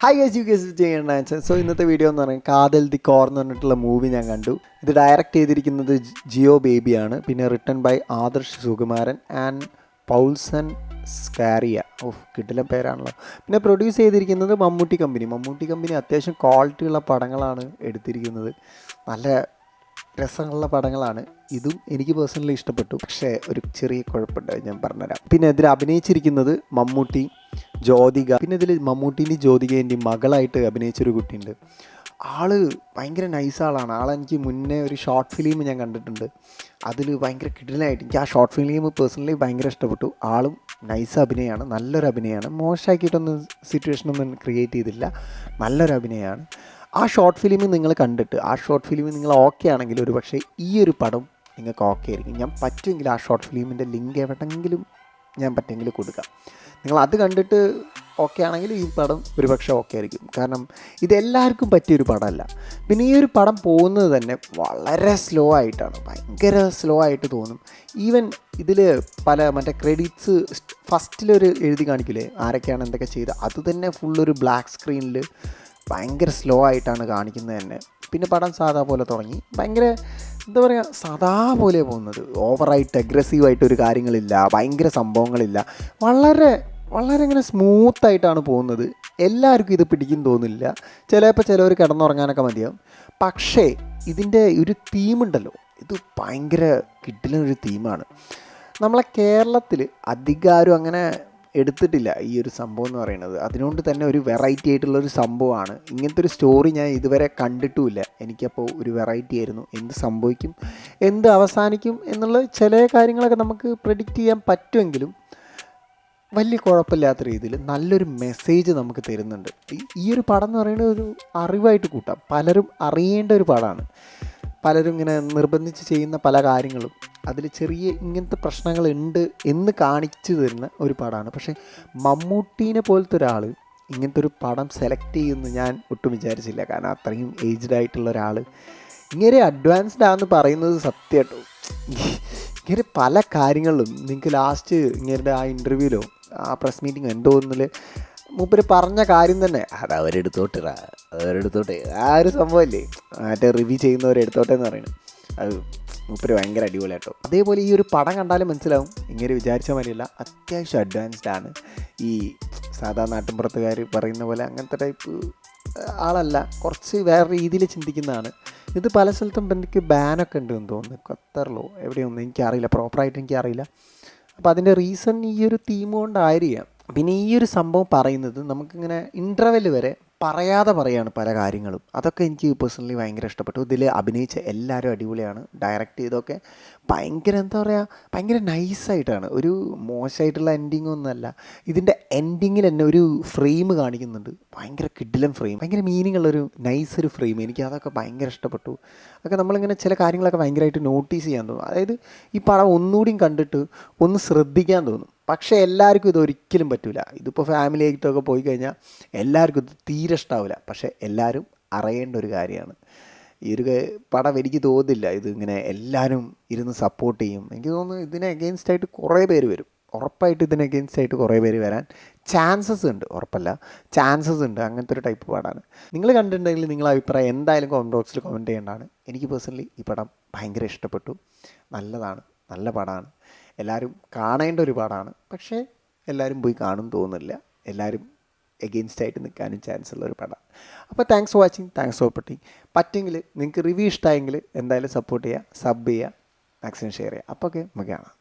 Hi guys you guys ചെയ്യണ so ഇന്നത്തെ video എന്ന് പറയുന്നത് കാതൽ ദി കോർ എന്ന് പറഞ്ഞിട്ടുള്ള മൂവി ഞാൻ കണ്ടു. ഇത് ഡയറക്റ്റ് ചെയ്തിരിക്കുന്നത് ജിയോ ബേബിയാണ്. പിന്നെ written by Adarsh Sukumaran and Paulson Skaria. കിടിലൻ പേരാണല്ലോ. പിന്നെ പ്രൊഡ്യൂസ് ചെയ്തിരിക്കുന്നത് മമ്മൂട്ടി കമ്പനി അത്യാവശ്യം ക്വാളിറ്റിയുള്ള പടങ്ങളാണ് എടുത്തിരിക്കുന്നത്. നല്ല രസമുള്ള പടങ്ങളാണ്. ഇതും എനിക്ക് പേഴ്സണലി ഇഷ്ടപ്പെട്ടു. പക്ഷേ ഒരു ചെറിയ കുഴപ്പമുണ്ട്, ഞാൻ പറഞ്ഞുതരാം. പിന്നെ ഇതിൽ അഭിനയിച്ചിരിക്കുന്നത് മമ്മൂട്ടി, ജ്യോതിക. പിന്നെ ഇതിൽ മമ്മൂട്ടീൻ്റെയും ജ്യോതികേൻ്റെയും മകളായിട്ട് അഭിനയിച്ചൊരു കുട്ടിയുണ്ട്. ആള് ഭയങ്കര നൈസ് ആളാണ്. ആളെനിക്ക് മുന്നേ ഒരു ഷോർട്ട് ഫിലിം ഞാൻ കണ്ടിട്ടുണ്ട്. അതിൽ ഭയങ്കര കിടിലനായിട്ട് എനിക്ക് ആ ഷോർട്ട് ഫിലിം പേഴ്സണലി ഭയങ്കര ഇഷ്ടപ്പെട്ടു. ആളും നൈസ് അഭിനയമാണ്, നല്ലൊരു അഭിനയമാണ്. മോശമാക്കിയിട്ടൊന്നും സിറ്റുവേഷനൊന്നും ക്രിയേറ്റ് ചെയ്തില്ല. നല്ലൊരു അഭിനയമാണ്. ആ ഷോർട്ട് ഫിലിം നിങ്ങൾ കണ്ടിട്ട് ആ ഷോർട്ട് ഫിലിം നിങ്ങൾ ഓക്കെ ആണെങ്കിൽ ഒരു പക്ഷേ ഈ ഒരു പടം നിങ്ങൾക്ക് ഓക്കെ ആയിരിക്കും. ഞാൻ പറ്റുമെങ്കിൽ ആ ഷോർട്ട് ഫിലിമിൻ്റെ ലിങ്ക് എവിടെയെങ്കിലും ഞാൻ പറ്റുമെങ്കിൽ കൊടുക്കാം. നിങ്ങൾ അത് കണ്ടിട്ട് ഓക്കെ ആണെങ്കിൽ ഈ പടം ഒരു പക്ഷേ ഓക്കെ ആയിരിക്കും. കാരണം ഇതെല്ലാവർക്കും പറ്റിയൊരു പടമല്ല. പിന്നെ ഈ ഒരു പടം പോകുന്നത് തന്നെ വളരെ സ്ലോ ആയിട്ടാണ്, ഭയങ്കര സ്ലോ ആയിട്ട് തോന്നും. ഈവൻ ഇതിൽ മറ്റേ ക്രെഡിറ്റ്സ് ഫസ്റ്റിലൊരു എഴുതി കാണിക്കില്ലേ ആരൊക്കെയാണ് എന്തൊക്കെ ചെയ്ത്, അത് തന്നെ ഫുള്ളൊരു ബ്ലാക്ക് സ്ക്രീനിൽ ഭയങ്കര സ്ലോ ആയിട്ടാണ് കാണിക്കുന്നത് തന്നെ. പിന്നെ പടം സാധാ പോലെ തുടങ്ങി, ഭയങ്കര എന്താ പറയുക, സാധാ പോലെ പോകുന്നത്. ഓവറായിട്ട് അഗ്രസീവായിട്ടൊരു കാര്യങ്ങളില്ല, ഭയങ്കര സംഭവങ്ങളില്ല. വളരെ വളരെ ഇങ്ങനെ സ്മൂത്തായിട്ടാണ് പോകുന്നത്. എല്ലാവർക്കും ഇത് പിടിക്കും തോന്നില്ല. ചിലപ്പോൾ ചിലവർ കിടന്നുറങ്ങാനൊക്കെ മതിയാവും. പക്ഷേ ഇതിൻ്റെ ഒരു തീമുണ്ടല്ലോ, ഇത് ഭയങ്കര കിടിലൊരു തീമാണ്. നമ്മളെ കേരളത്തിൽ അധികാരം അങ്ങനെ എടുത്തിട്ടില്ല ഈ ഒരു സംഭവം എന്ന് പറയുന്നത്. അതിനുകൊണ്ട് തന്നെ ഒരു വെറൈറ്റി ആയിട്ടുള്ളൊരു സംഭവമാണ്. ഇങ്ങനത്തെ ഒരു സ്റ്റോറി ഞാൻ ഇതുവരെ കണ്ടിട്ടുമില്ല. എനിക്കപ്പോൾ ഒരു വെറൈറ്റി ആയിരുന്നു. എന്ത് സംഭവിക്കും, എന്ത് അവസാനിക്കും എന്നുള്ള ചില കാര്യങ്ങളൊക്കെ നമുക്ക് പ്രെഡിക്റ്റ് ചെയ്യാൻ പറ്റുമെങ്കിലും വലിയ കുഴപ്പമില്ലാത്ത രീതിയിൽ നല്ലൊരു മെസ്സേജ് നമുക്ക് തരുന്നുണ്ട്. ഈ ഒരു പടം എന്ന് പറയുന്നത് ഒരു അറിവായിട്ട് കൂട്ടാം. പലരും അറിയേണ്ട ഒരു പടമാണ്. പലരും ഇങ്ങനെ നിർബന്ധിച്ച് ചെയ്യുന്ന പല കാര്യങ്ങളും അതിൽ ചെറിയ ഇങ്ങനത്തെ പ്രശ്നങ്ങളുണ്ട് എന്ന് കാണിച്ചു തരുന്ന ഒരു പടമാണ്. പക്ഷേ മമ്മൂട്ടീനെ പോലത്തെ ഒരാൾ ഇങ്ങനത്തെ ഒരു പടം സെലക്ട് ചെയ്യുമെന്ന് ഞാൻ ഒട്ടും വിചാരിച്ചില്ല. കാരണം അത്രയും ഏജ്ഡ് ആയിട്ടുള്ള ഒരാൾ ഇങ്ങനെ അഡ്വാൻസ്ഡ് ആണെന്ന് പറയുന്നത് സത്യമായിട്ടോ. ഇങ്ങനെ പല കാര്യങ്ങളിലും നിങ്ങൾക്ക് ലാസ്റ്റ് ഇങ്ങനെ ആ ഇൻ്റർവ്യൂവിലോ ആ പ്രസ് മീറ്റിംഗ് എന്തോന്നിൽ മൂപ്പര് പറഞ്ഞ കാര്യം തന്നെ അത് അവരെടുത്തോട്ടെ ആ ഒരു സംഭവമല്ലേ, മറ്റേ റിവ്യൂ ചെയ്യുന്നവരെടുത്തോട്ടെ എന്ന് പറയുന്നത്. അത് മൂപ്പര് ഭയങ്കര അടിപൊളിയാട്ടോ. അതേപോലെ ഈ ഒരു പടം കണ്ടാലും മനസ്സിലാവും ഇങ്ങനെ വിചാരിച്ച മാതിരിയല്ല, അത്യാവശ്യം അഡ്വാൻസ്ഡ് ആണ്. ഈ സാധാ നാട്ടിൻപുറത്തുകാർ പറയുന്ന പോലെ അങ്ങനത്തെ ടൈപ്പ് ആളല്ല, കുറച്ച് വേറെ രീതിയിൽ ചിന്തിക്കുന്നതാണ്. ഇത് പല സ്ഥലത്തും എനിക്ക് ബാനൊക്കെ ഉണ്ടെന്ന് തോന്നുന്നു, ഖത്തറിലോ എവിടെയൊന്നും എനിക്കറിയില്ല, പ്രോപ്പറായിട്ട് എനിക്കറിയില്ല. അപ്പോൾ അതിൻ്റെ റീസൺ ഈ ഒരു തീം കൊണ്ടായിരിക്കാം. പിന്നെ ഈ ഒരു സംഭവം പറയുന്നത് നമുക്കിങ്ങനെ ഇൻ്റർവെൽ വരെ പറയാതെ പറയാണ് പല കാര്യങ്ങളും. അതൊക്കെ എനിക്ക് പേഴ്സണലി ഭയങ്കര ഇഷ്ടപ്പെട്ടു. ഇതിൽ അഭിനയിച്ച എല്ലാവരും അടിപൊളിയാണ്. ഡയറക്റ്റ് ചെയ്തൊക്കെ ഭയങ്കര എന്താ പറയുക, ഭയങ്കര നൈസായിട്ടാണ്. ഒരു മോശമായിട്ടുള്ള എൻഡിങ് ഒന്നുമല്ല. ഇതിൻ്റെ എൻഡിങ്ങിൽ തന്നെ ഒരു ഫ്രെയിം കാണിക്കുന്നുണ്ട്, ഭയങ്കര കിഡിലൻ ഫ്രെയിം, ഭയങ്കര മീനിങ് ഉള്ളൊരു നൈസ് ഒരു ഫ്രെയിം. എനിക്ക് അതൊക്കെ ഭയങ്കര ഇഷ്ടപ്പെട്ടു. അതൊക്കെ നമ്മളിങ്ങനെ ചില കാര്യങ്ങളൊക്കെ ഭയങ്കരമായിട്ട് നോട്ടീസ് ചെയ്യാൻ തോന്നും. അതായത് ഈ പടം ഒന്നുകൂടിയും കണ്ടിട്ട് ഒന്ന് ശ്രദ്ധിക്കാൻ തോന്നും. പക്ഷേ എല്ലാവർക്കും ഇതൊരിക്കലും പറ്റില്ല. ഇതിപ്പോൾ ഫാമിലി ആയിട്ടൊക്കെ പോയി കഴിഞ്ഞാൽ എല്ലാവർക്കും ഇത് തീരെ ഇഷ്ടാവില്ല. പക്ഷേ എല്ലാവരും അറിയേണ്ട ഒരു കാര്യമാണ്. ഈ ഒരു പടം എനിക്ക് തോന്നുന്നില്ല ഇതിങ്ങനെ എല്ലാവരും ഇരുന്ന് സപ്പോർട്ട് ചെയ്യും. എനിക്ക് തോന്നുന്നു ഇതിന് എഗെയിൻസ്റ്റ് ആയിട്ട് കുറേ പേര് വരും. ഉറപ്പായിട്ട് ഇതിന് എഗെയിൻസ്റ്റ് ആയിട്ട് കുറേ പേര് വരാൻ ചാൻസസ് ഉണ്ട്, ഉറപ്പല്ല, ചാൻസസ് ഉണ്ട്. അങ്ങനത്തെ ഒരു ടൈപ്പ് പടമാണ്. നിങ്ങൾ കണ്ടിട്ടുണ്ടെങ്കിൽ നിങ്ങളുടെ അഭിപ്രായം എന്തായാലും കമൻറ്റ് ബോക്സിൽ കമൻറ്റ് ചെയ്യേണ്ടതാണ്. എനിക്ക് പേഴ്സണലി ഈ പടം ഭയങ്കര ഇഷ്ടപ്പെട്ടു. നല്ലതാണ്, നല്ല പടമാണ്, എല്ലാവരും കാണേണ്ട ഒരു പടമാണ്. പക്ഷേ എല്ലാവരും പോയി കാണും തോന്നുന്നില്ല. എല്ലാവരും എഗെയിൻസ്റ്റ് ആയിട്ട് നിൽക്കാനും ചാൻസ് ഉള്ള ഒരു പടമാണ്. അപ്പോൾ thanks for watching, thanks for supporting. പറ്റുമെങ്കിൽ നിങ്ങൾക്ക് റിവ്യൂ ഇഷ്ടമായെങ്കിൽ എന്തായാലും സപ്പോർട്ട് ചെയ്യുക, സബ് ചെയ്യുക, മാക്സിമം ഷെയർ ചെയ്യുക. അപ്പോൾ ഓക്കെ, നമുക്ക് കാണാം.